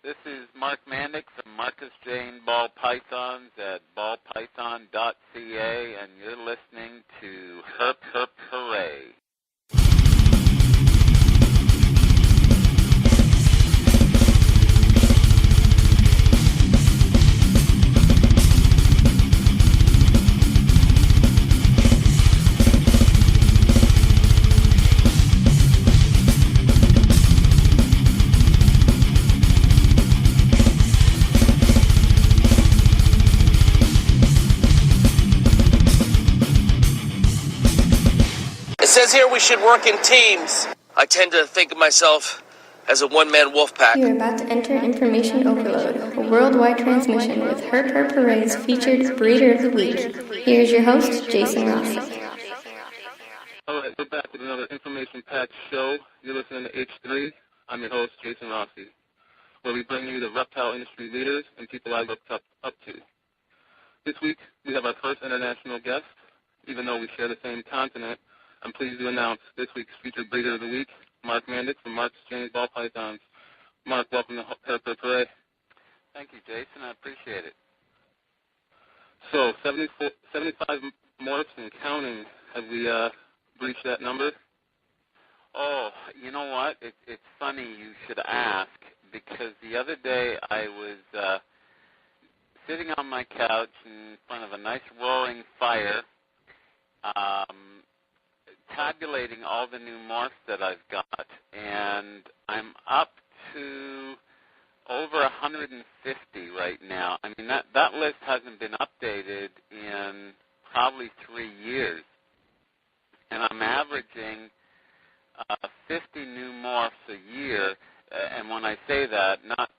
This is Mark Mandic from Markus, Jayne, BallPythons at BallPython.ca, and you're listening to Herp Herp Hooray. It says here we should work in teams. I tend to think of myself as a one-man wolf pack. You are about to enter information overload, a worldwide transmission with Herp Herp Hooray's featured Breeder of the Week. Here's your host, Jason Rossi. All right, we're back with another information-packed show. You're listening to H3. I'm your host, Jason Rossi, where we bring you the reptile industry leaders and people I looked up to. This week, we have our first international guest. Even though we share the same continent, I'm pleased to announce this week's featured breeder of the week, Mark Mandic from Markus, Jayne, BallPythons. Mark, welcome to Herp Herp Hooray. Thank you, Jason. I appreciate it. So, 75 morphs and counting. Have we reached that number? Oh, you know what? It's funny you should ask, because the other day I was sitting on my couch in front of a nice roaring fire, tabulating all the new morphs that I've got, and I'm up to over 150 right now. I mean, that list hasn't been updated in probably 3 years, and I'm averaging 50 new morphs a year. And when I say that, not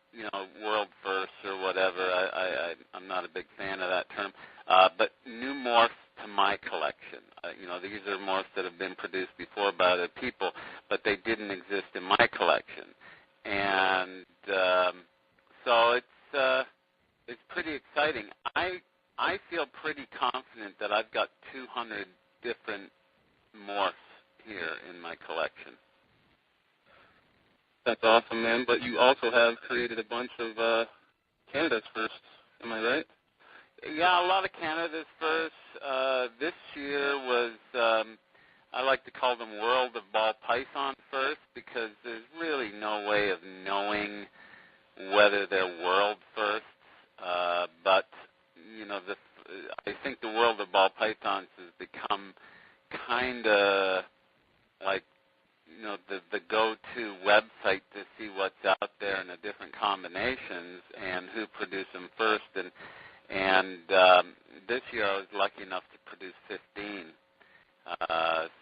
world first or whatever, I'm not a big fan of that term, but new morphs to my collection. These are morphs that have been produced before by other people, but they didn't exist in my collection. And so it's pretty exciting. I feel pretty confident that I've got 200 different morphs here in my collection. That's awesome, man. But you also have created a bunch of Canada's firsts. Am I right? Yeah, a lot of Canada's firsts. This year was, I like to call them World of BallPython firsts, because there's really no way of knowing whether they're world firsts. But, I think the World of BallPythons has become kind of like, the go-to website to see what's out there in the different combinations and who produced them first. And this year I was lucky enough to produce 15.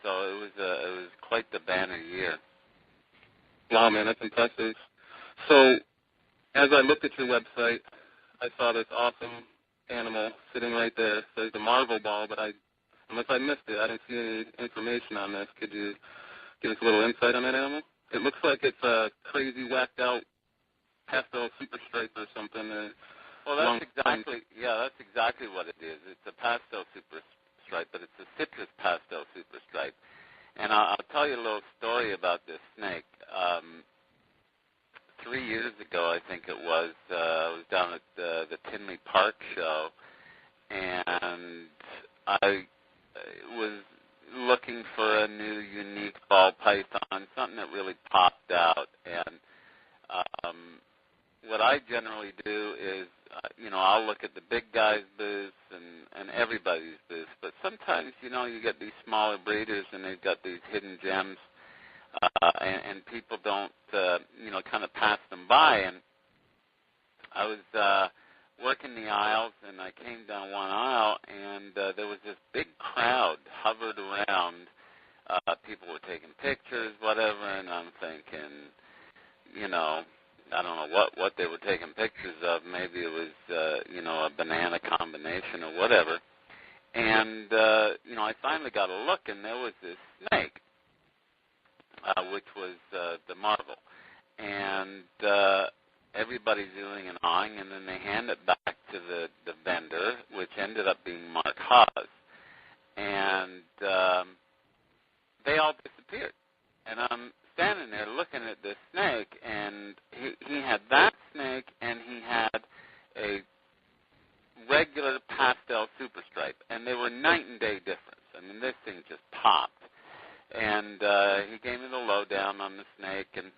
So it was quite the banner year. Wow, man, that's impressive. So as I looked at your website, I saw this awesome animal sitting right there. It says the Marvel ball, but unless I missed it, I didn't see any information on this. Could you give us a little insight on that animal? It looks like it's a crazy, whacked-out pastel super stripe or something. Well, that's exactly what it is. It's a pastel super stripe, but it's a citrus pastel super stripe. And I'll tell you a little story about this snake. 3 years ago, I think it was, I was down at the Tinley Park show, and I was looking for a new, unique ball python, something that really popped out. And what I generally do is, I'll look at the big guys' booths and everybody's booths, but sometimes, you get these smaller breeders and they've got these hidden gems, and people don't, kind of pass them by. And I was working the aisles, and I came down one aisle, and there was this big crowd hovered around. People were taking pictures, whatever, and I'm thinking, I don't know what they were taking pictures of. Maybe it was, a banana combination or whatever. And, I finally got a look, and there was this snake, which was the Marvel. And everybody's doing an awing, and then they hand it back to the vendor, which ended up being Mark Haas. And they all disappeared. And I'm standing there looking at this snake, and he had that snake were night and day difference. I mean, this thing just popped. And he gave me the lowdown on the snake and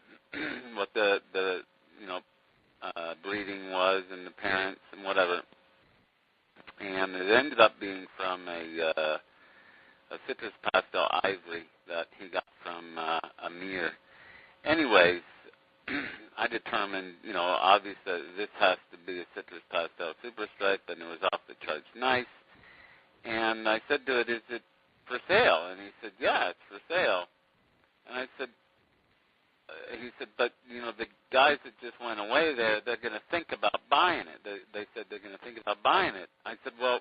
what the breeding was and the parents and whatever. And it ended up being from a citrus pastel ivory that he got from Amir. Anyways, I determined, obviously this has to be a citrus pastel super stripe, and it was off the charts nice. And I said to it, "Is it for sale?" And he said, "Yeah, it's for sale." And I said, he said, "But, the guys that just went away there, they're going to think about buying it." They said they're going to think about buying it. I said, "Well,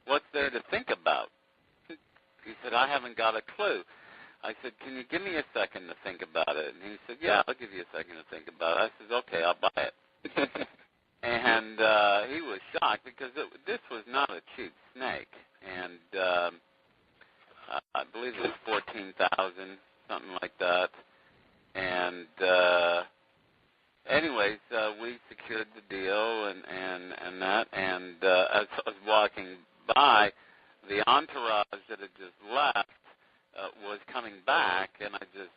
what's there to think about?" He said, "I haven't got a clue." I said, "Can you give me a second to think about it?" And he said, "Yeah, I'll give you a second to think about it." I said, "Okay, I'll buy it." And he was shocked because this was not a cheap snake. And I believe it was $14,000, something like that. And anyways, we secured the deal and that. And as I was walking by, the entourage that had just left was coming back, and I just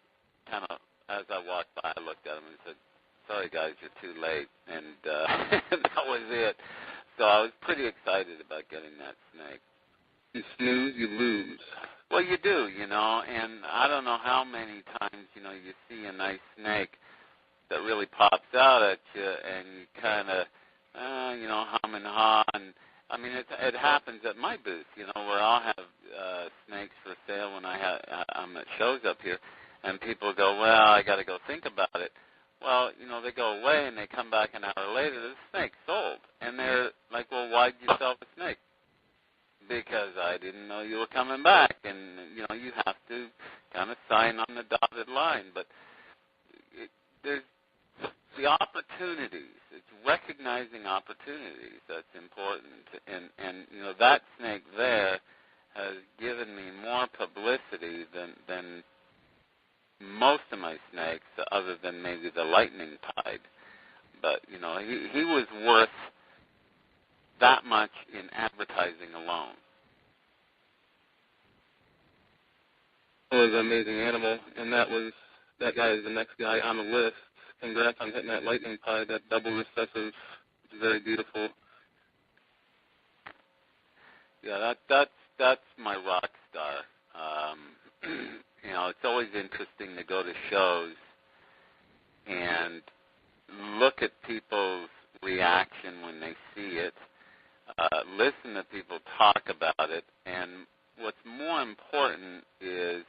kind of, as I walked by, I looked at him and said, "Sorry, guys, you're too late." And that was it. So I was pretty excited about getting that snake. You snooze, you lose. Well, you do, and I don't know how many times, you see a nice snake that really pops out at you, and you kind of, hum and haw. And I mean, it happens at my booth, where I'll have snakes for sale when I'm at shows up here, and people go, "Well, I got to go think about it." Well, they go away and they come back an hour later, the snake's sold. And they're like, "Well, why'd you sell the snake?" "Because I didn't know you were coming back." And, you have to kind of sign on the dotted line. But there's the opportunities. It's recognizing opportunities that's important. And that snake there has given me more publicity than most of my snakes, other than maybe the lightning tide. But, he was worth that much in advertising alone. It was an amazing animal, and that guy is the next guy on the list. Congrats on hitting that lightning tide, that double recessive. It's very beautiful. Yeah, that's my rock star. It's always interesting to go to shows and look at people's reaction when they see it, listen to people talk about it, and what's more important is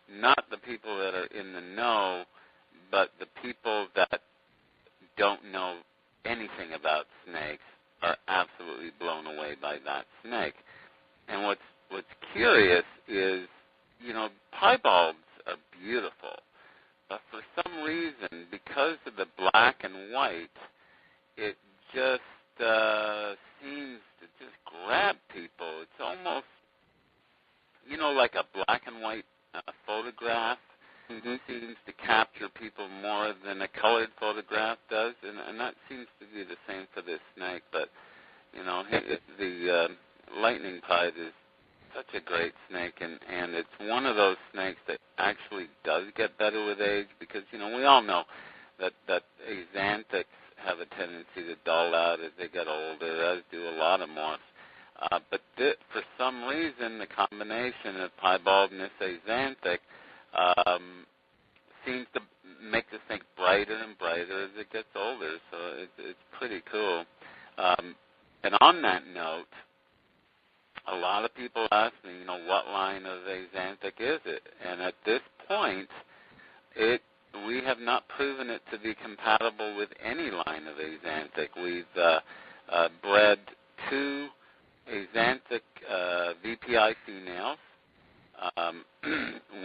not the people that are in the know, but the people that don't know anything about snakes are absolutely blown away by that snake. And what's curious is, piebald's are beautiful, but for some reason, because of the black and white, it just seems to just grab people. It's almost, like a black and white photograph seems to capture people more than a colored photograph does, and that seems to be the same for this snake. But, the lightning tide is such a great snake, and it's one of those snakes that actually does get better with age, because, we all know that axanthics have a tendency to dull out as they get older, as do a lot of morphs. But for some reason, the combination of piebald and this axanthic seems to make the snake brighter and brighter as it gets older, so it's pretty cool. And on that note, a lot of people ask me, what line of axanthic is it? And at this point, we have not proven it to be compatible with any line of axanthic. We've bred 2 axanthic VPI females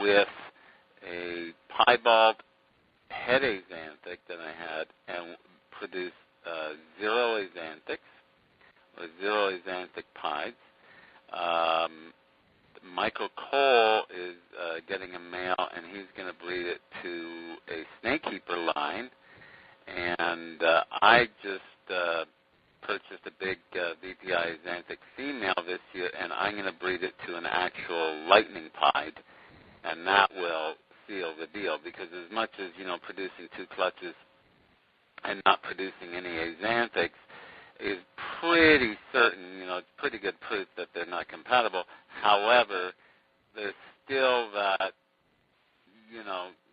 with a piebald head axanthic that I had, and produced 0 axanthics, or 0 axanthic pieds. Michael Cole is getting a male, and he's going to breed it to a snakekeeper line. And I just purchased a big VPI Xanthic female this year, and I'm going to breed it to an actual lightning pied, and that will seal the deal, because as much as, producing 2 clutches and not producing any Xanthics is pretty certain, it's pretty good proof that they're not compatible. However, there's still that,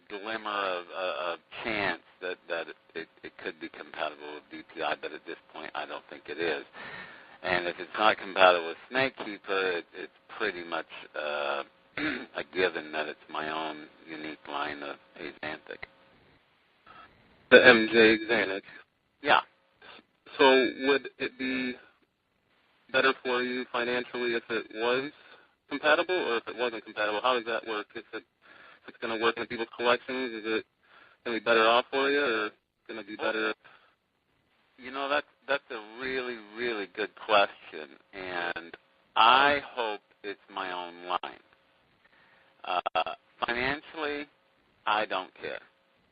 glimmer of chance that it could be compatible with DPI, but at this point I don't think it is. And if it's not compatible with Snakekeeper, it's pretty much a given that it's my own unique line of Xanthic. The MJ Xanthic? Yeah. So would it be better for you financially if it was compatible, or if it wasn't compatible? How does that work? If it's going to work in people's collections, is it going to be better off for you, or going to be better? That's a really, really good question, and I hope it's my own line. Financially, I don't care.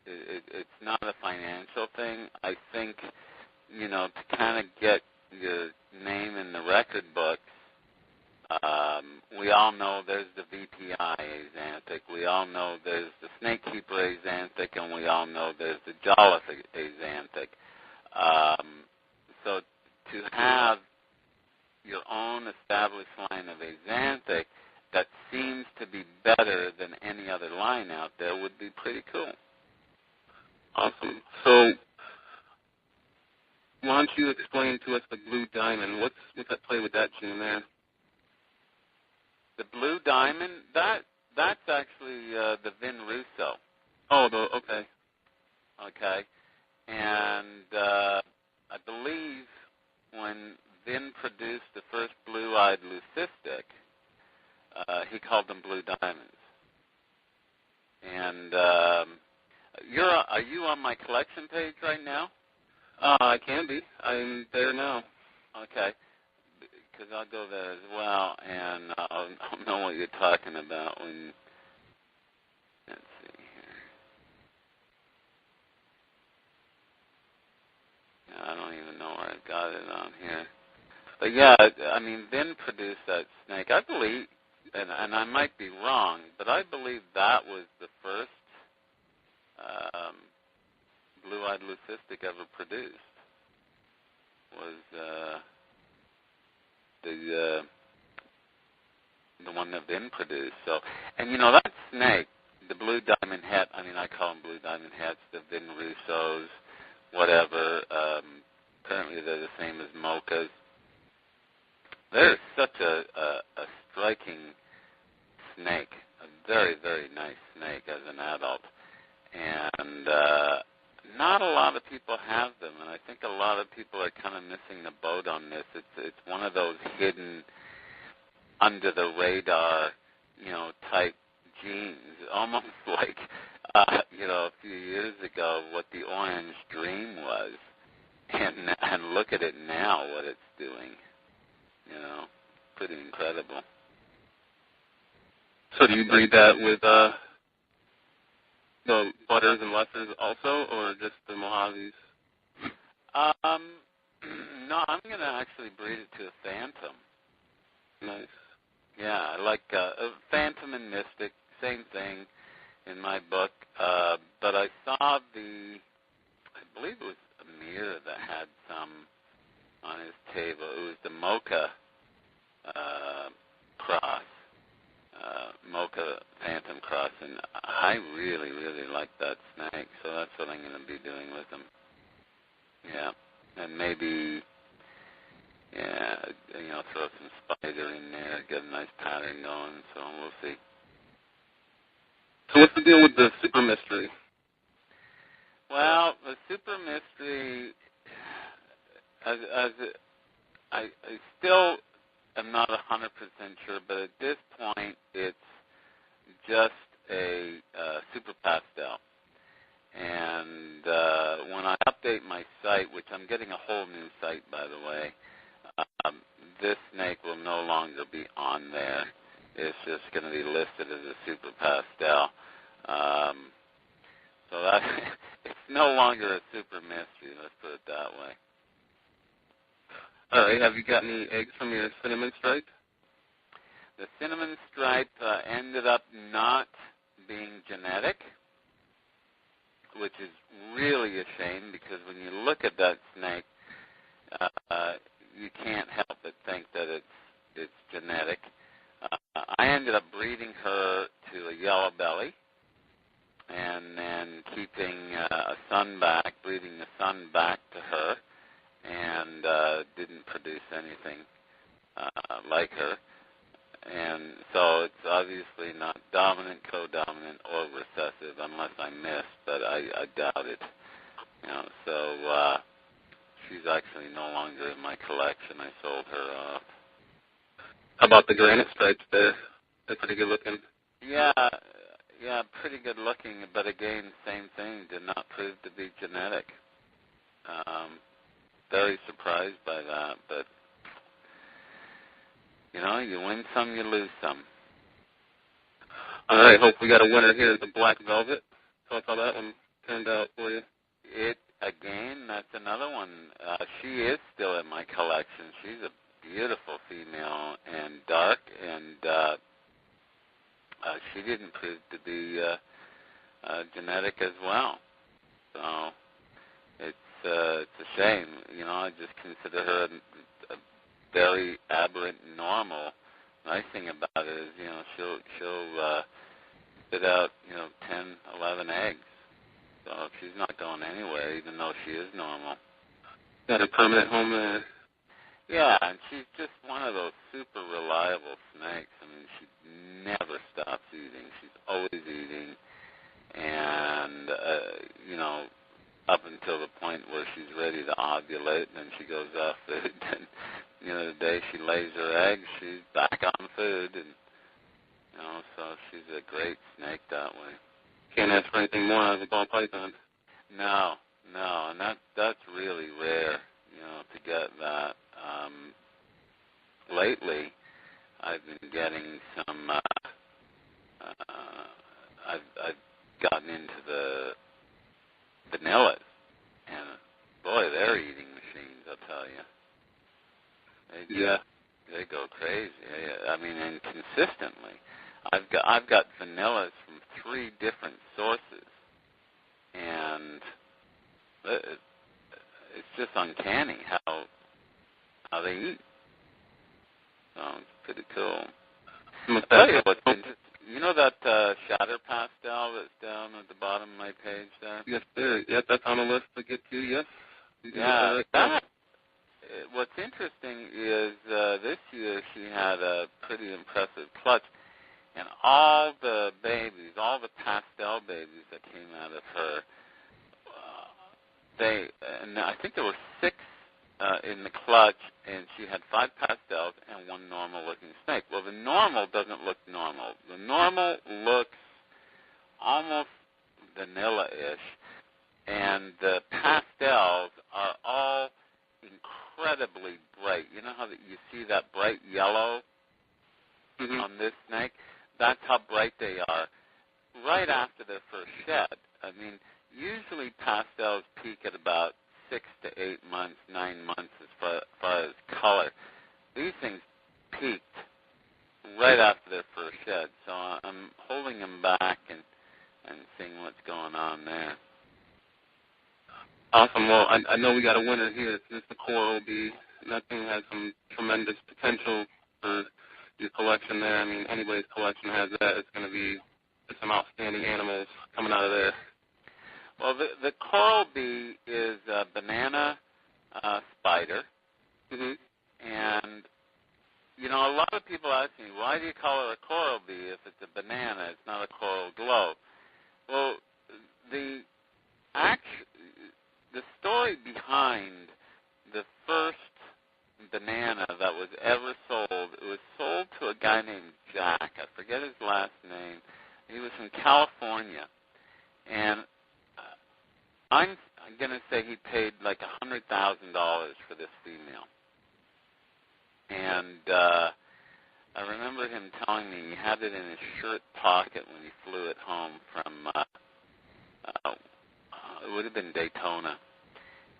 It's not a financial thing. I think, to kind of get your name in the record books, we all know there's the VPI Xanthic, we all know there's the Snakekeeper Xanthic, and we all know there's the Jolliffe Xanthic. So to have your own established line of Xanthic that seems to be better than any other line out there would be pretty cool. Awesome. So why don't you explain to us the Blue Diamond? What's that play with that gene there? The Blue Diamond, that's actually the Vin Russo. Oh, okay. Okay. And I believe when Vin produced the first blue-eyed leucistic, he called them Blue Diamonds. And are you on my collection page right now? I can be. I'm there now. Okay. Because I'll go there as well, and I'll know what you're talking about when. Let's see here. I don't even know where I got it on here. But yeah, Vin produced that snake. I believe, and I might be wrong, but I believe that was the first blue-eyed leucistic ever produced. Was the one that Vin produced. So, and that snake, the Blue Diamond hat. I call them Blue Diamond hats. The Vin Russos, whatever. Apparently, they're the same as Mochas. They're such a striking snake, a very, very nice snake as an adult, and not a lot of people have them, and I think a lot of people are kind of missing the boat on this. It's one of those hidden, under the radar, type genes, almost like a few years ago what the Orange Dream was, and look at it now, what it's doing. Pretty incredible. So do you breed that with the Butters and Lessers also, or just the Mojaves? No, I'm going to actually breed it to a Phantom. Nice. Yeah, I like Phantom and Mystic, same thing in my book. But I saw I believe it was Amir that had some on his table. It was the Mocha cross, Mocha Phantom cross, and I really, really like that snake, so that's what I'm going to be doing with them. Yeah, and maybe, throw some spider in there, get a nice pattern going, so we'll see. So what's the deal with the Super Mystery? Well, the Super Mystery, I still am not 100% sure, but at this point, it's just a super pastel. And when I update my site, which I'm getting a whole new site, by the way, this snake will no longer be on there. It's just going to be listed as a super pastel. So it's no longer a super mystery, let's put it that way. All right. Have you got any eggs from your cinnamon stripe? The cinnamon stripe ended up not being genetic, which is really a shame because when you look at that snake, you can't help but think that it's genetic. I ended up breeding her to a yellow belly and then keeping a sunback, breeding the sun back to her, and didn't produce anything like her. And so it's obviously not dominant, codominant, or recessive unless I missed, but I doubt it. You know, so she's actually no longer in my collection. I sold her off. How about the granite stripes there? They're pretty good looking. Yeah, pretty good looking, but again, same thing, did not prove to be genetic. Very surprised by that, but you know, you win some, you lose some. All right, hope we got a winner here. The Black Velvet. Tell us how that one turned out for you. Again, that's another one. She is still in my collection. She's a beautiful female and dark, and she didn't prove to be genetic as well. So it's a shame. You know, I just consider her a very aberrant normal. Nice thing about it is, you know, she'll spit out, 10, 11 eggs. So she's not going anywhere, even though she is normal. Got a permanent home there. Yeah, and she's just one of those super reliable snakes. I mean, she never stops eating. She's always eating. And, up until the point where she's ready to ovulate, and then she goes off food. And, the day she lays her eggs, she's back on food. And, so she's a great snake that way. Can't ask for anything more out of a ball python. No, and that's really rare, to get that. Lately, I've been getting some. I've gotten into the vanillas, and boy, they're eating machines. I'll tell you. They go crazy. I mean, and consistently. I've got vanillas from 3 different sources, and it's just uncanny how they eat. So it's pretty cool. I'll tell you what's interesting. You know that shatter pastel that's down at the bottom of my page there? Yes, sir. Yep, that's on the list to get to, yes. Yeah, what's interesting is this year she had a pretty impressive clutch. And all the babies, all the pastel babies that came out of her, and I think there were 6 in the clutch, and she had 5 pastels and 1 normal-looking snake. Well, the normal doesn't look normal. The normal looks almost vanilla-ish, and the pastels are all incredibly bright. You know how you see that bright yellow on this snake? That's how bright they are right after their first shed. I mean, usually pastels peak at about 6 to 8 months, 9 months as far as color. These things peaked right after their first shed. So I'm holding them back and seeing what's going on there. Awesome. Well, I know we got a winner here. It's the Coral Bee. And that thing has some tremendous potential for your collection there. I mean, anybody's collection has that. It's going to be some outstanding animals coming out of there. Well, the Coral Bee is a banana spider. And, a lot of people ask me, why do you call it a Coral Bee if it's a banana? It's not a coral globe. Well, the story behind the first banana that was ever sold, it was sold to a guy named Jack. I forget his last name. He was from California. And I'm going to say he paid like $100,000 for this female. And I remember him telling me he had it in his shirt pocket when he flew it home from, it would have been Daytona.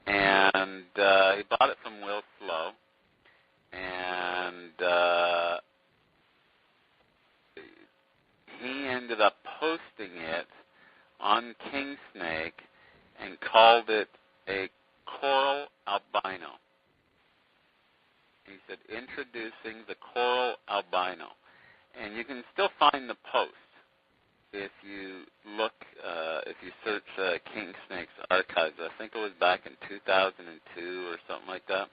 And he bought it from Will Slow. a coral albino. He said, introducing the coral albino. And you can still find the post if you look, if you search King Snake's archives. I think it was back in 2002 or something like that.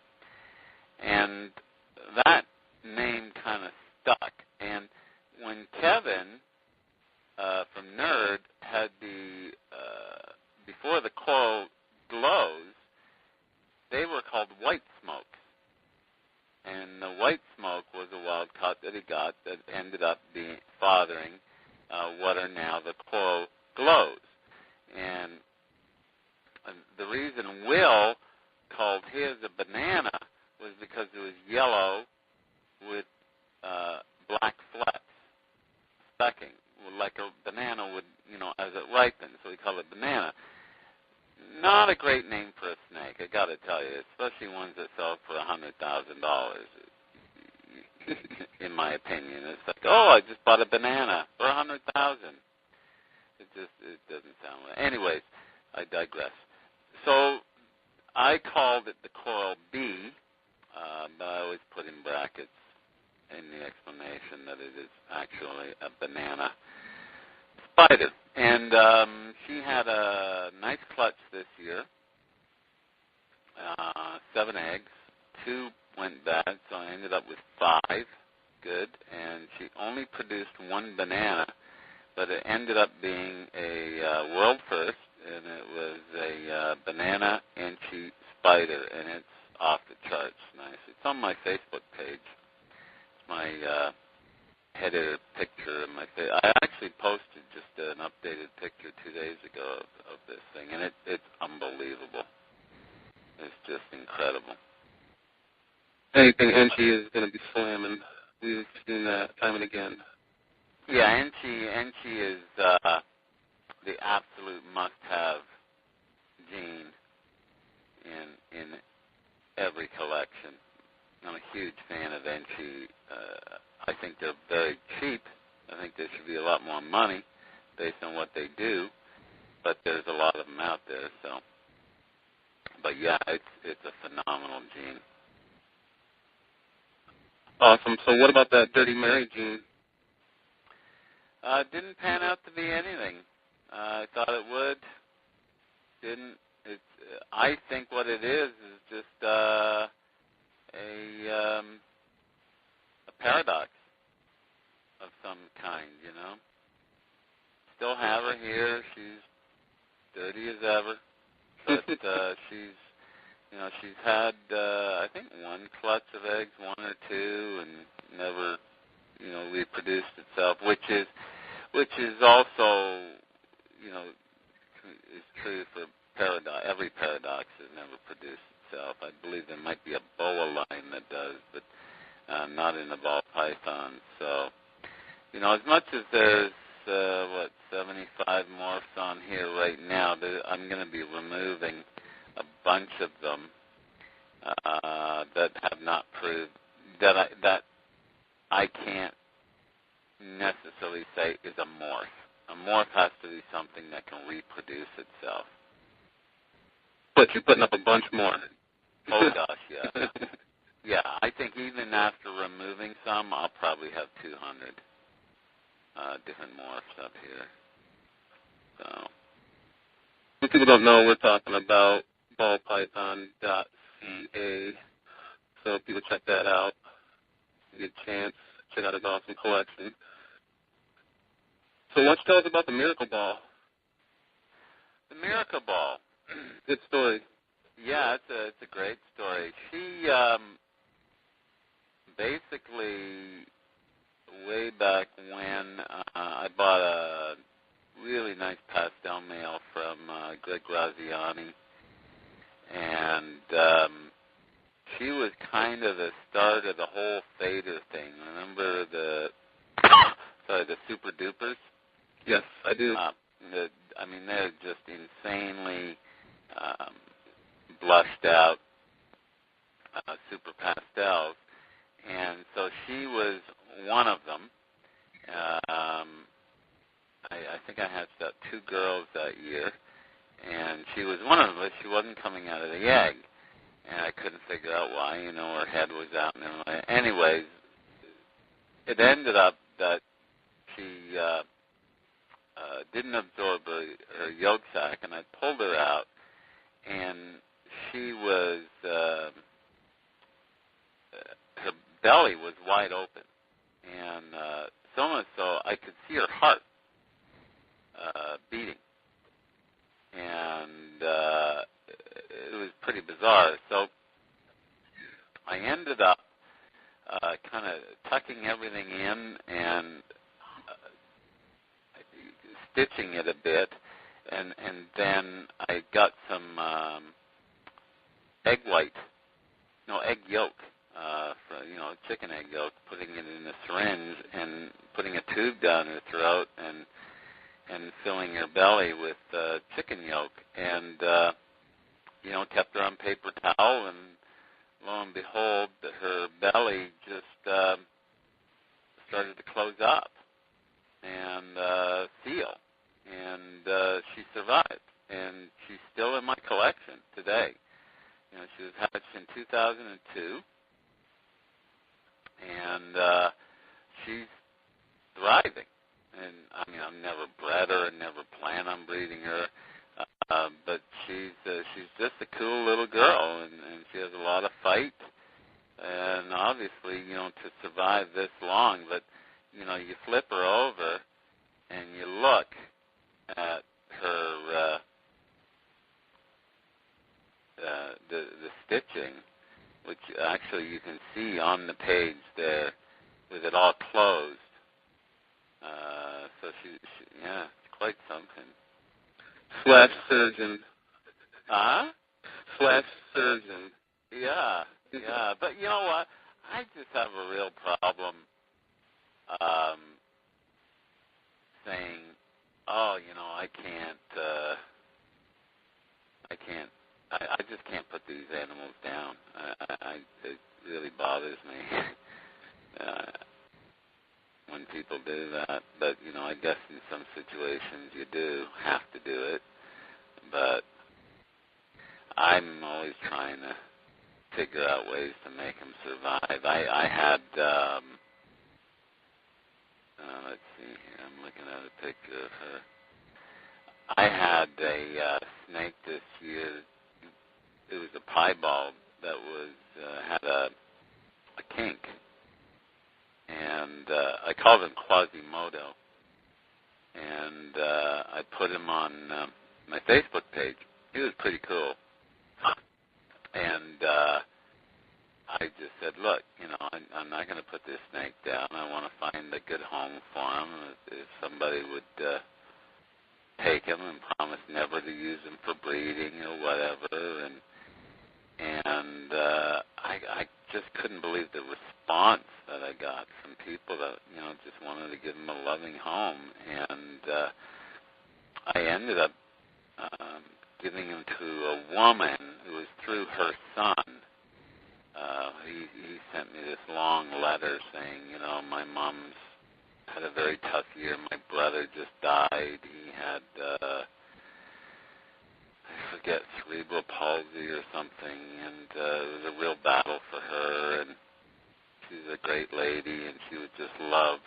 And that name kind of stuck. And when Kevin from Nerd had before the coral glows, they were called white smokes. And the white smoke was a wild caught that he got that ended up fathering what are now the coral glows. And the reason Will called his a banana was because it was yellow with black flecks, specking, like a banana would, as it ripens. So he called it banana. Not a great name for a snake, I got to tell you, especially ones that sell for $100,000. In my opinion, it's like, oh, I just bought a banana for $100,000. It doesn't sound right. Anyways, I digress. So I called it the coral bee, but I always put in brackets in the explanation that it is actually a banana spider. And she had a nice clutch this year, 7 eggs, 2 went bad, so I ended up with 5, good, and she only produced 1 banana, but it ended up being a world first, and it was a banana Enchi spider, and it's off the charts nice. It's on my Facebook page. It's my header picture of my face. I actually posted just an updated picture 2 days ago of this thing, and it's unbelievable. It's just incredible. Anything Enchi is going to be slamming. We've seen that time and again. Yeah, Enchi is the absolute must-have gene in every collection. I'm a huge fan of Enchi. I think they're very cheap. I think there should be a lot more money based on what they do, but there's a lot of them out there. So, but yeah, it's a phenomenal gene. Awesome. So what about that Dirty Mary gene? Didn't pan out to be anything. I thought it would. Didn't. I think what it is just a paradox of some kind, Still have her here. She's dirty as ever, but she's had I think 1 clutch of eggs, 1 or 2, and never reproduced itself, which is also is true for paradox. Every paradox has never produced itself. I believe there might be a boa line that does, but not in the BallPython. So, as much as there's 75 morphs on here right now, I'm going to be removing a bunch of them that have not proved that I can't necessarily say is a morph. A morph has to be something that can reproduce itself. But you're putting up a bunch more. Oh gosh, yeah. Yeah, I think even after removing some, I'll probably have 200 different morphs up here. So, if people don't know, we're talking about BallPython.ca. So people check that out. You get a chance. Check out his awesome collection. So why don't you tell us about the Miracle Ball? The Miracle Ball. Good story. Yeah, it's a great story. She basically, way back when, I bought a really nice pastel male from Greg Graziani, and she was kind of the start of the whole fader thing. Remember the Super Dupers? Yes, I do. They're just insanely blushed out super pastels, and so she was one of them. I think I hatched out 2 girls that year, and she was one of us. She wasn't coming out of the egg, and I couldn't figure out why. Her head was out. And anyways, it ended up that she didn't absorb her yolk sac, and I pulled her out, and she was her belly was wide open, and so much so I could see her heart beating, and it was pretty bizarre. So I ended up kind of tucking everything in and stitching it a bit, and then I got some egg yolk, chicken egg yolk, putting it in a syringe and putting a tube down her throat and filling her belly with chicken yolk, and kept her on paper towel, and lo and behold, her belly just started to close up and seal, and she survived, and she's still in my collection today. She was hatched in 2002, and she's thriving. And I've never bred her and never plan on breeding her, but she's just a cool little girl, and she has a lot of fight, and obviously, to survive this long. But you flip her over and you look at her the stitching, which actually you can see on the page there with it all closed. So she it's quite something. Slash surgeon. Slash surgeon. Yeah. But you know what? I just have a real problem saying, I just can't put these animals down. It really bothers me when people do that. But, I guess in some situations you do have to do it. But I'm always trying to figure out ways to make them survive. I had, let's see here, I'm looking at a picture of her. I had a snake this year. It was a piebald that had a kink, and I called him Quasimodo, and I put him on my Facebook page. He was pretty cool, and I just said, look, I'm not going to put this snake down. I want to find a good home for him. If somebody would take him and promise never to use him for breeding or whatever, and I just couldn't believe the response that I got from people that just wanted to give him a loving home, and I ended up giving him to a woman who was through her son. He sent me this long letter saying, my mom's had a very tough year. My brother just died. He had, I forget, cerebral palsy or something, and it was a real battle for her, and she's a great lady, and she would just love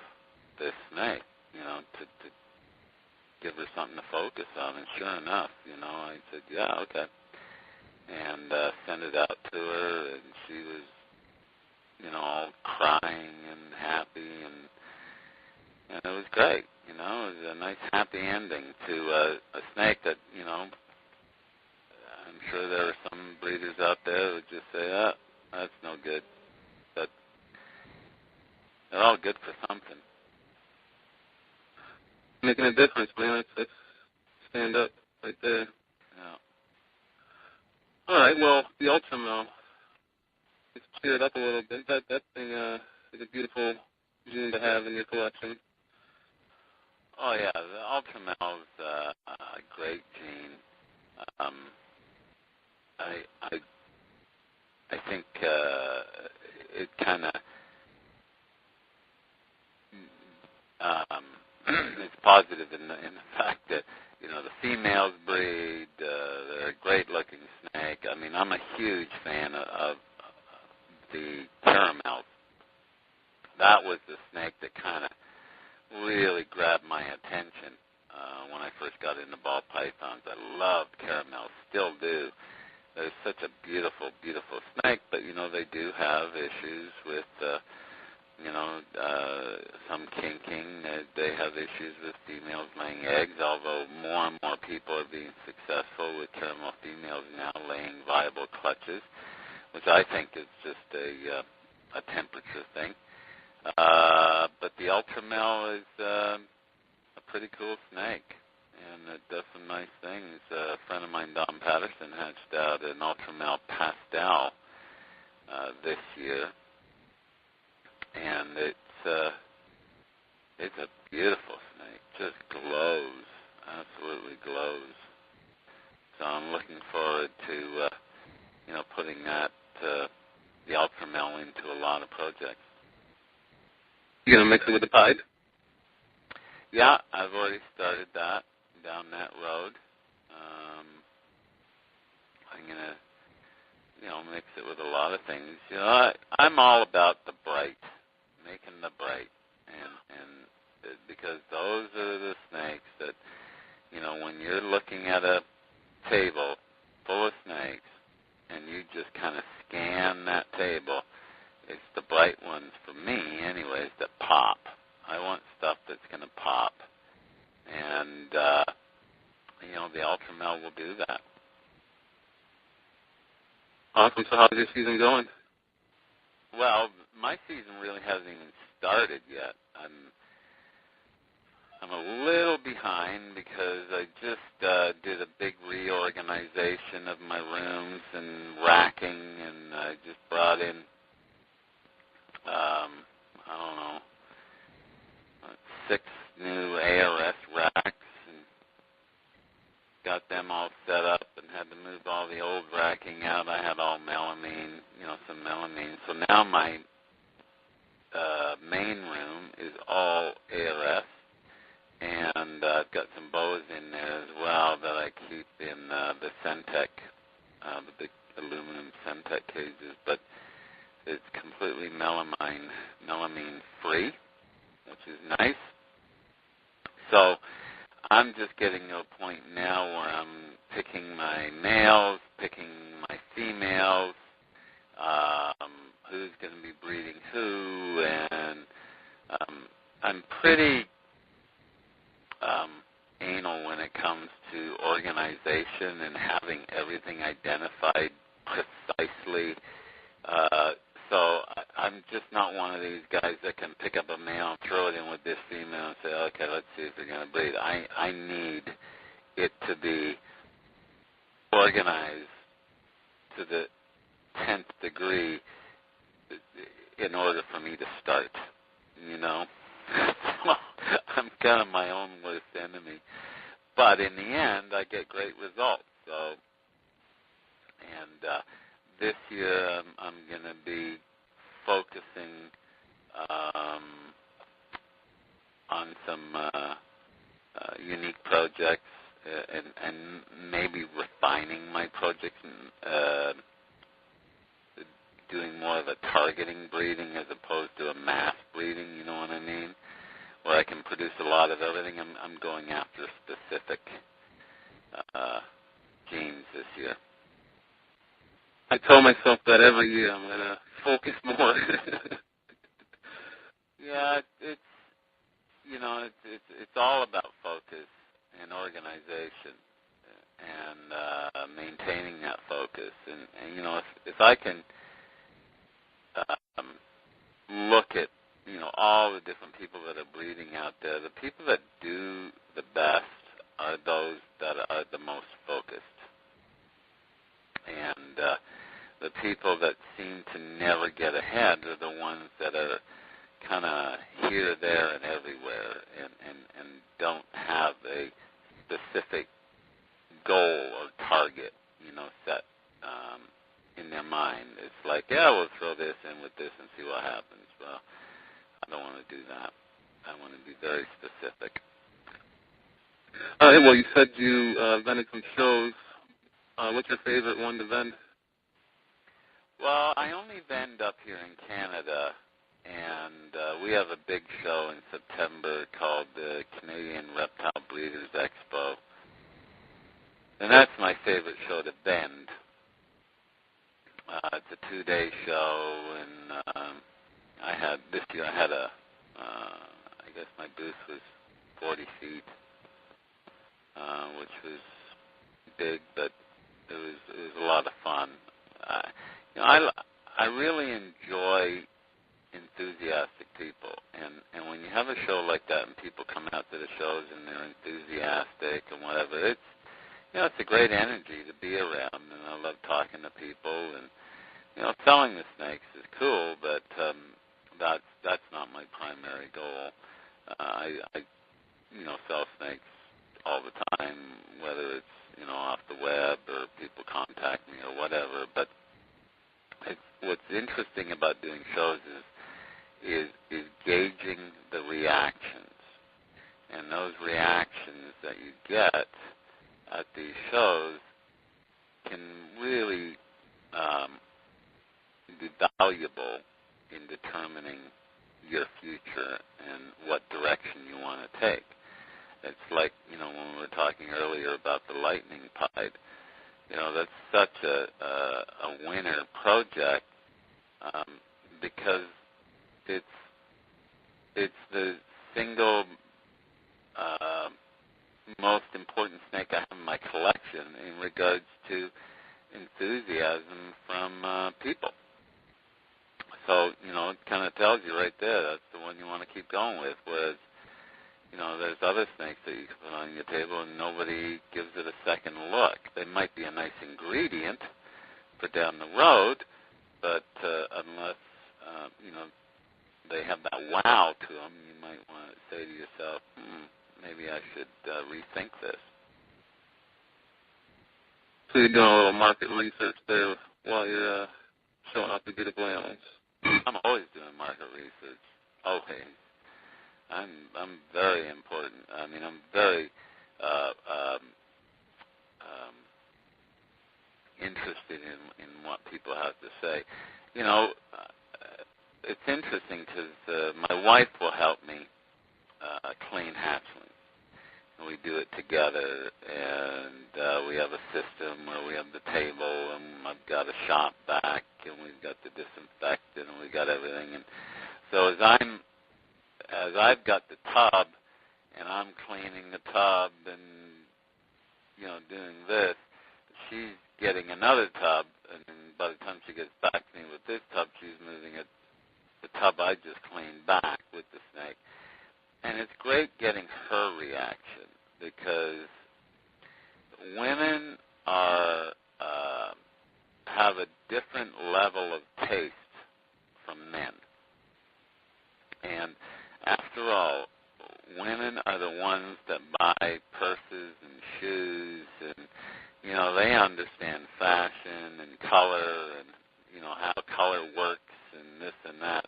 this snake, to give her something to focus on. And sure enough, I said, yeah, okay, and sent it out to her, and she was, all crying and happy, and it was great. It was a nice, happy ending to a snake that, I'm sure there are some breeders out there who would just say, that's no good. But they're all good for something. Making a difference, man. Let's stand up right there. Yeah. All right, well, the Ulremel, it's cleared up a little bit. That thing is a beautiful gene to have in your collection. Oh, yeah, the Ulremel's a great gene. I think it kind of it's positive in the fact that the females breed. They're a great-looking snake. I mean, I'm a huge fan of the caramels. That was the snake that kind of really grabbed my attention when I first got into ball pythons. I loved caramels, still do. They're such a beautiful, beautiful snake, but, they do have issues with, some kinking. They have issues with females laying eggs, although more and more people are being successful with caramel females now laying viable clutches, which I think is just a temperature thing. But the Ulremel is a pretty cool snake, and it does some nice things. A friend of mine, Don Patterson, hatched out an Ulremel pastel this year, and it's a beautiful snake. Just glows, absolutely glows. So I'm looking forward to putting that the Ulremel into a lot of projects. You gonna mix it with the Pied? Yeah, I've already started that down that road. I'm gonna mix it with a lot of things. I'm all about the bright, making the bright, and because those are the snakes that when you're looking at a table full of snakes and you just kind of scan that table, it's the bright ones, for me anyways, that pop. I want stuff that's going to pop. And, the Ulremel will do that. Awesome. So how's your season going? Well, my season really hasn't even started yet. I'm a little behind because I just did a big reorganization of my rooms and racking, and I just brought in I don't know, 6 new ARS racks and got them all set up and had to move all the old racking out. I had all melamine, some melamine. So now my main room is all ARS, and I've got some boas in there as well that I keep in the Centec, the big aluminum Centec cages, but it's completely melamine free, which is nice. So I'm just getting to a point now where I'm picking my males, picking my females, who's going to be breeding who, and I'm pretty anal when it comes to organization and having everything identified precisely. So I'm just not one of these guys that can pick up a male and throw it in with this female and say, okay, let's see if they're going to breed. I need it to be organized to the 10th degree in order for me to start, So I'm kind of my own worst enemy. But in the end, I get great results. So, and this year I'm going to be focusing on some unique projects and maybe refining my projects and doing more of a targeting breeding as opposed to a mass breeding, you know what I mean? Where I can produce a lot of everything. I'm going after specific genes this year. I told myself that every year I'm going to focus more. Yeah, it's all about focus and organization and maintaining that focus. And if I can look at all the different people that are breeding out there, the people that do the best are those that are the most focused. And the people that seem to never get ahead are the ones that are kind of here, there, and everywhere and don't have a specific goal or target, set in their mind. It's like, yeah, we'll throw this in with this and see what happens. Well, I don't want to do that. I want to be very specific. Well, you said you vended some shows. What's your favorite one to vend? Well, I only vend up here in Canada, and we have a big show in September called the Canadian Reptile Breeders Expo. And that's my favorite show to vend. It's a 2-day show, and this year I had I guess my booth was 40 feet, which was big, but it was a lot of fun. I really enjoy enthusiastic people, and when you have a show like that and people come out to the shows and they're enthusiastic and whatever, it's a great energy to be around, and I love talking to people, and selling the snakes is cool, but that's not my primary goal. I sell snakes all the time, whether it's off the web or people contact me or whatever. But what's interesting about doing shows is gauging the reactions, and those reactions that you get at these shows can really be valuable in determining your future and what direction you want to take. It's like, when we were talking earlier about the lightning pipe, that's such a winner project because it's the single most important snake I have in my collection in regards to enthusiasm from people. So, it kind of tells you right there that's the one you want to keep going with, whereas, there's other snakes that you can put on your table and nobody gives it a second look. They might be a nice ingredient for down the road, but unless, they have that wow to them, you might want to say to yourself, maybe I should rethink this. So you're doing a little market research there while you're showing off the beautiful animals. I'm always doing market research. Always. I'm very important. I mean, I'm very interested in what people have to say. It's interesting because my wife will help me clean hatchlings. And we do it together, and we have a system where we have the table, and I've got a shop vac, and we've got the disinfectant, and we got everything. And so as I've got the tub, and I'm cleaning the tub, and doing this, she's getting another tub, and by the time she gets back to me with this tub, she's moving the tub I just cleaned back with the snake. And it's great getting her reaction because women have a different level of taste from men. And after all, women are the ones that buy purses and shoes, and they understand fashion and color and how color works and this and that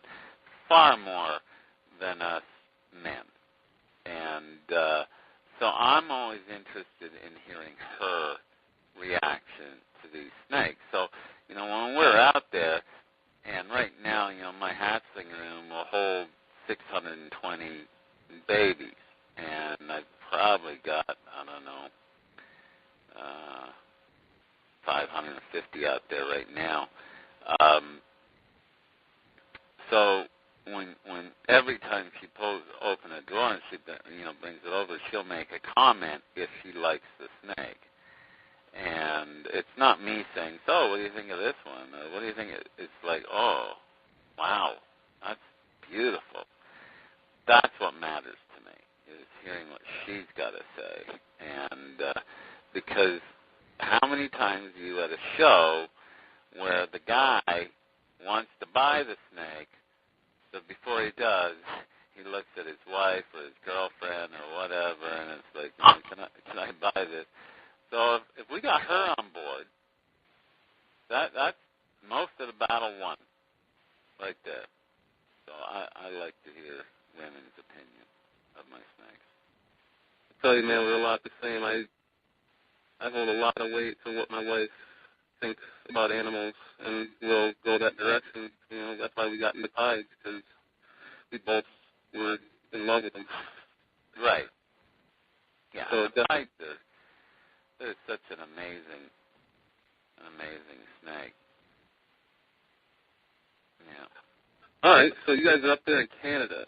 far more than us men. And so I'm always interested in hearing her reaction to these snakes. So, when we're out there, and right now, my hatchling room will hold 620 babies, and I've probably got, 550 out there right now. So when every time she open a drawer and she brings it over, she'll make a comment if she likes the snake. And it's not me saying, so what do you think of this one? Or what do you think? It's like, oh, wow, that's beautiful. That's what matters to me, is hearing what she's got to say. And because how many times are you at a show where the guy wants to buy the snake, but before he does, he looks at his wife or his girlfriend or whatever, and it's like, can I buy this? So if we got her on board, that's most of the battle won right there. So I like to hear women's opinion of my snakes. tell you, man, we're a lot the same. I hold a lot of weight to what my wife thinks about animals, and we'll go that direction. You know, that's why we got into pies, because we both were in love with them. Right. Yeah. So pies they're such an amazing snake. Yeah. All right, so you guys are up there in Canada.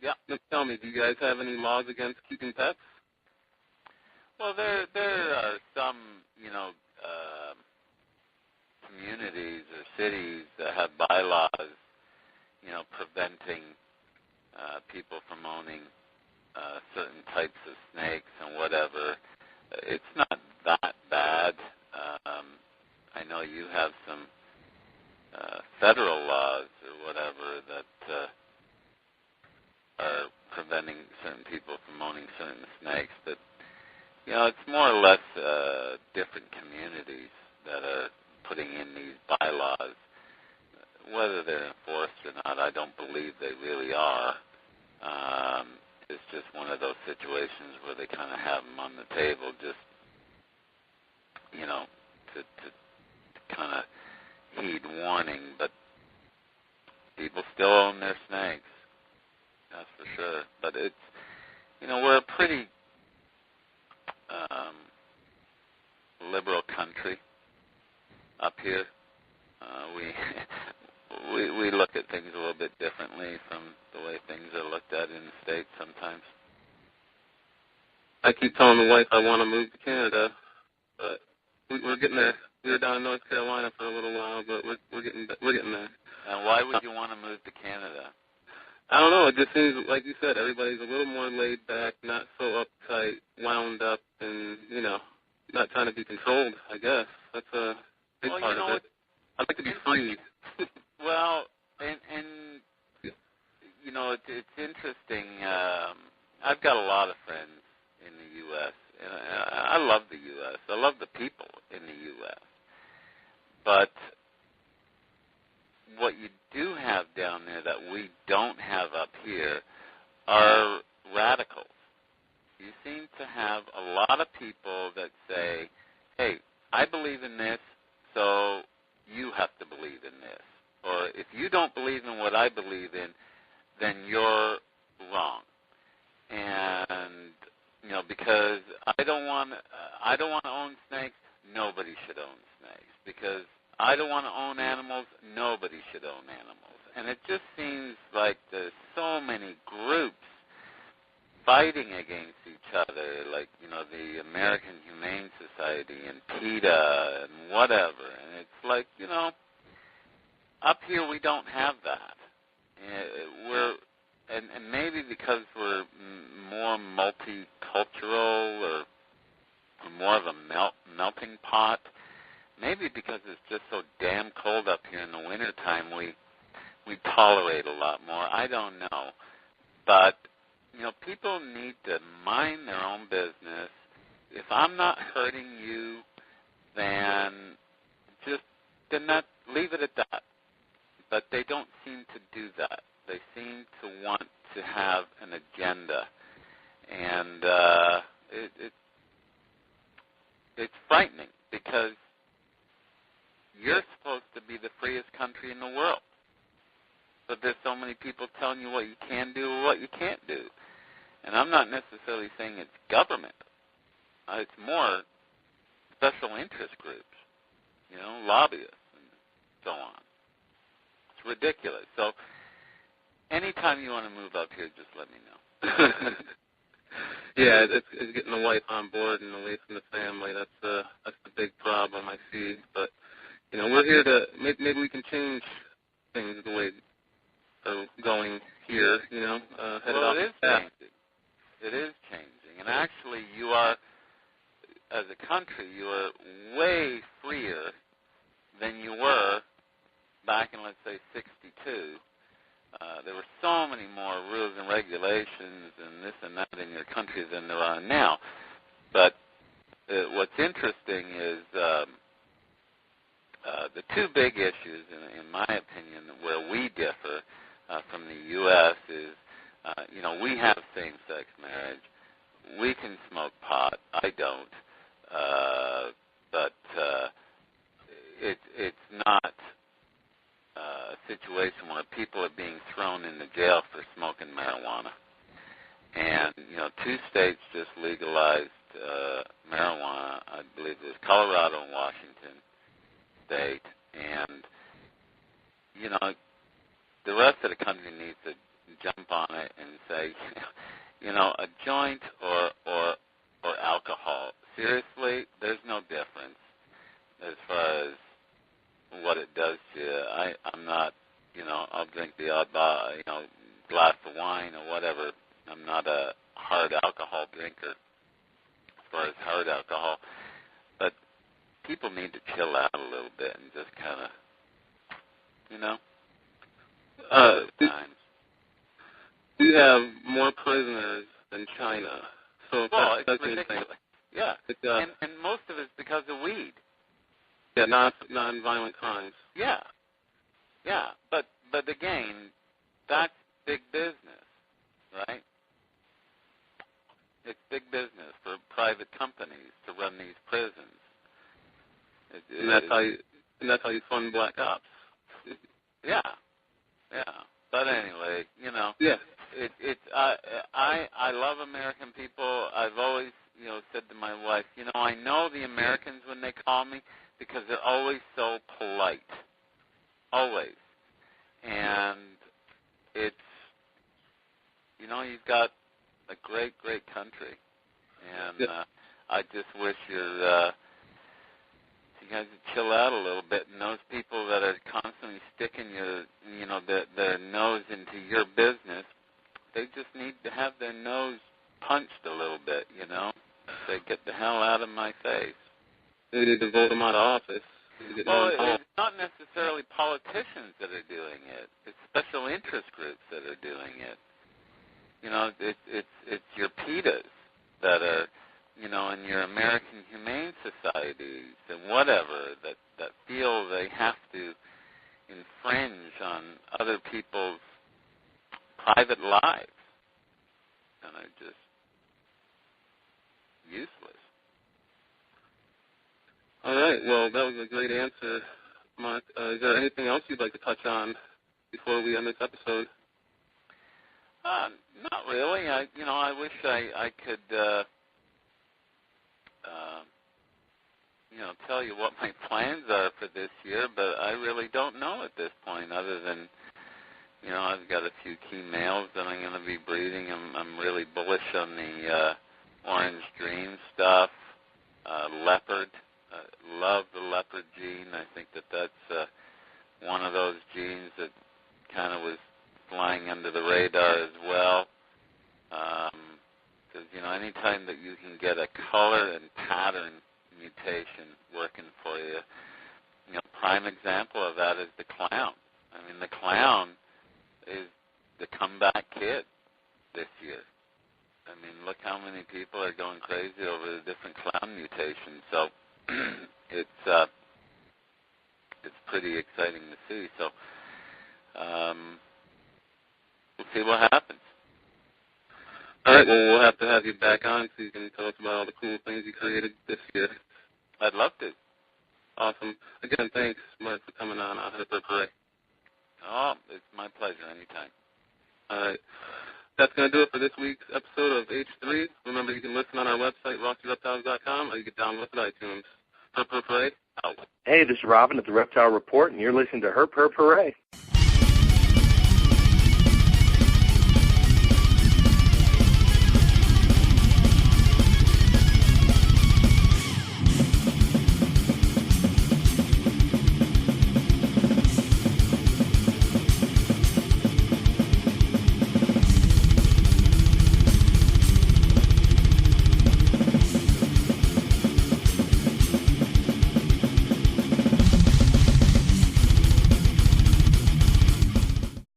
Yeah. Now tell me, do you guys have any laws against keeping pets? Well, there are some, communities or cities that have bylaws, preventing people from owning certain types of snakes and whatever. It's not that bad. I know you have some federal laws or whatever that are preventing certain people from owning certain snakes, but it's more or less different communities that are putting in these bylaws. Whether they're enforced or not, I don't believe they really are. It's just one of those situations where they kind of have them on the table just, to kind of heed warning, but people still own their snakes, that's for sure. But it's, we're a pretty liberal country up here. We look at things a little bit differently from the way things are looked at in the States sometimes. I keep telling the wife I want to move to Canada, but we're getting there. We were down in North Carolina for a little while, but we're getting there. And why would you want to move to Canada? I don't know. It just seems, like you said, everybody's a little more laid back, not so uptight, wound up, and, not trying to be controlled, I guess. That's a big part of it. I'd like to be free. Well, and it's interesting. I've got a lot of friends in the U.S., and I love the U.S. I love the people in the U.S. But what you do have down there that we don't have up here are radicals. You seem to have a lot of people that say, hey, I believe in this, so you have to believe in this. Or if you don't believe in what I believe in, then you're wrong. And, because I don't want to own snakes, nobody should own snakes. Because I don't want to own animals, nobody should own animals. And it just seems like there's so many groups fighting against each other, like, the American Humane Society and PETA and whatever. And it's like, up here we don't have that. And maybe because we're more multicultural or more of a melting pot, maybe because it's just so damn cold up here in the wintertime, we tolerate a lot more. I don't know. But, people need to mind their own business. If I'm not hurting you, then leave it at that. But they don't seem to do that. They seem to want to have an agenda. And it's frightening because you're supposed to be the freest country in the world. But there's so many people telling you what you can do or what you can't do. And I'm not necessarily saying it's government. It's more special interest groups, lobbyists and so on. It's ridiculous. So anytime you want to move up here, just let me know. Yeah, it's getting the wife on board and away from the family. That's the big problem I see. But, we're here to, maybe we can change things the way they're going here, Well, it is changing. It is changing. And actually, you are, as a country, you are way freer than you were back in, let's say, 62. There were so many more rules and regulations and this and that in your country than there are now. But what's interesting is the two big issues, in my opinion, where we differ from the U.S. is, we have same-sex marriage, we can smoke pot. I don't. But it's not a situation where people are being thrown into jail for smoking marijuana. And, 2 states just legalized marijuana. I believe it was Colorado and Washington State. And, the rest of the country needs to jump on it and say, a joint or alcohol. Seriously, there's no difference as far as what it does to you. I'm not, I'll drink the odd glass of wine or whatever. I'm not a hard alcohol drinker as far as hard alcohol. But people need to chill out a little bit and just kind of, we have more prisoners than China. So it's ridiculous. Yeah, and most of it's because of weed. Yeah, non-violent crimes. Yeah, but again, that's big business, right? It's big business for private companies to run these prisons. And that's how you fund black ops. Yeah. But anyway, Yeah. I love American people. I've always, said to my wife, I know the Americans when they call me because they're always so polite. Always. And it's, you've got a great, great country. And I just wish you guys would chill out a little bit. And those people that are constantly sticking their nose into your business, they just need to have their nose punched a little bit, Say, get the hell out of my face. They need to vote them out of office. Well, it's not necessarily politicians that are doing it. It's special interest groups that are doing it. It's your PETAs that are, in your American Humane Societies and whatever that feel they have to infringe on other people's private lives. And are just useless. All right. Well, that was a great answer, Mark. Is there anything else you'd like to touch on before we end this episode? Not really. I wish I could, tell you what my plans are for this year, but I really don't know at this point other than, I've got a few key males that I'm going to be breeding. I'm really bullish on the Orange Dream stuff, leopard. Love the leopard gene. I think that's one of those genes that kind of was flying under the radar as well. Because, anytime that you can get a color and pattern mutation working for you, prime example of that is the clown. I mean, the clown is the comeback kid this year. I mean, look how many people are going crazy over the different clown mutations. So it's pretty exciting to see. So we'll see what happens. All right, well, we'll have to have you back on so you can tell us about all the cool things you created this year. I'd love to. Awesome. Again, thanks, Mark, for coming on Herp Herp Hooray. Oh, it's my pleasure. Anytime. All right. That's going to do it for this week's episode of H3. Remember, you can listen on our website, RockyReptiles.com, or you can download it at iTunes. Herp Herp Hooray, out. Hey, this is Robin at the Reptile Report, and you're listening to Herp Herp Hooray.